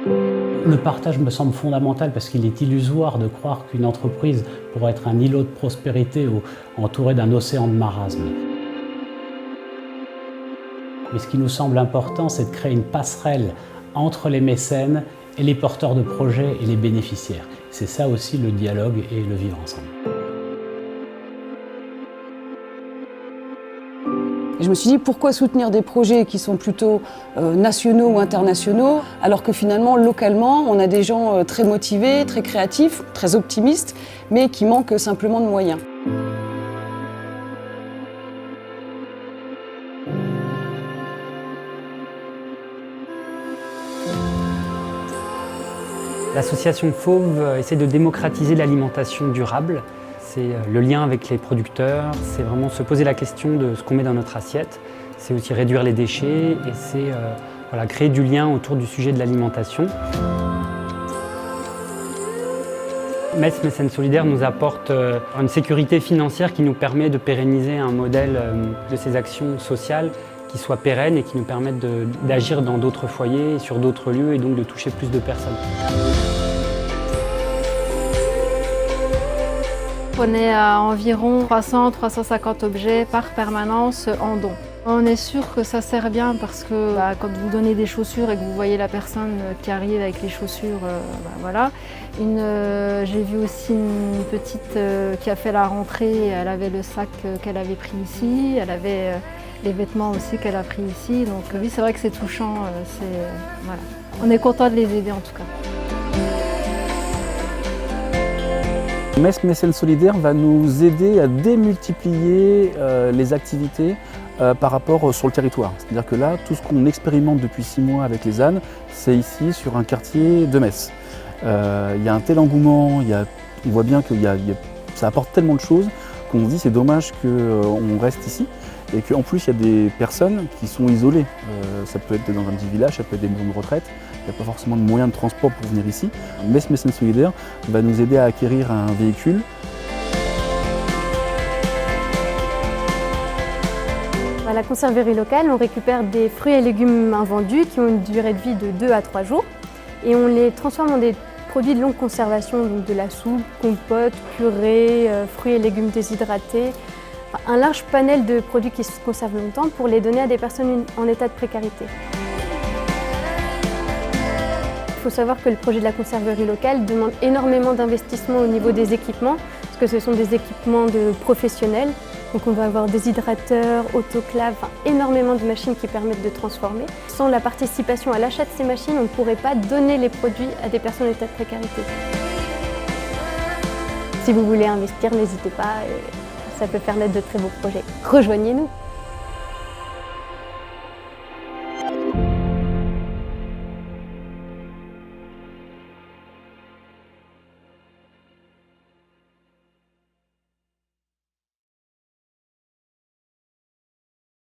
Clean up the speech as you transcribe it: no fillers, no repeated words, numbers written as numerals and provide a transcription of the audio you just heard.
Le partage me semble fondamental parce qu'il est illusoire de croire qu'une entreprise pourrait être un îlot de prospérité entouré d'un océan de marasme. Mais ce qui nous semble important, c'est de créer une passerelle entre les mécènes et les porteurs de projets et les bénéficiaires. C'est ça aussi le dialogue et le vivre ensemble. Et je me suis dit, pourquoi soutenir des projets qui sont plutôt nationaux ou internationaux, alors que finalement, localement, on a des gens très motivés, très créatifs, très optimistes, mais qui manquent simplement de moyens. L'association Fauve essaie de démocratiser l'alimentation durable. C'est le lien avec les producteurs, c'est vraiment se poser la question de ce qu'on met dans notre assiette. C'est aussi réduire les déchets et c'est créer du lien autour du sujet de l'alimentation. Metz Mécènes Solidaires nous apporte une sécurité financière qui nous permet de pérenniser un modèle de ces actions sociales qui soit pérenne et qui nous permettent d'agir dans d'autres foyers, sur d'autres lieux et donc de toucher plus de personnes. On est à environ 300-350 objets par permanence en don. On est sûr que ça sert bien parce que quand vous donnez des chaussures et que vous voyez la personne qui arrive avec les chaussures, voilà. J'ai vu aussi une petite qui a fait la rentrée, elle avait le sac qu'elle avait pris ici, elle avait les vêtements aussi qu'elle a pris ici. Donc oui, c'est vrai que c'est touchant. Voilà. On est content de les aider en tout cas. Metz Mécènes Solidaires va nous aider à démultiplier les activités par rapport sur le territoire. C'est-à-dire que là, tout ce qu'on expérimente depuis 6 mois avec les ânes, c'est ici sur un quartier de Metz. Il y a un tel engouement, on voit bien que ça apporte tellement de choses qu'on se dit c'est dommage qu'on reste ici et qu'en plus il y a des personnes qui sont isolées. Ça peut être dans un petit village, ça peut être des maisons de retraite, il n'y a pas forcément de moyens de transport pour venir ici. Metz Mécènes Solidaires va nous aider à acquérir un véhicule. À la conserverie locale, on récupère des fruits et légumes invendus qui ont une durée de vie de 2 à 3 jours et on les transforme en des produits de longue conservation, donc de la soupe, compote, purée, fruits et légumes déshydratés. Un large panel de produits qui se conservent longtemps pour les donner à des personnes en état de précarité. Il faut savoir que le projet de la conserverie locale demande énormément d'investissement au niveau des équipements, parce que ce sont des équipements de professionnels. Donc on va avoir des hydrateurs, autoclaves, énormément de machines qui permettent de transformer. Sans la participation à l'achat de ces machines, on ne pourrait pas donner les produits à des personnes en état de précarité. Si vous voulez investir, n'hésitez pas, ça peut faire naître de très beaux projets. Rejoignez-nous!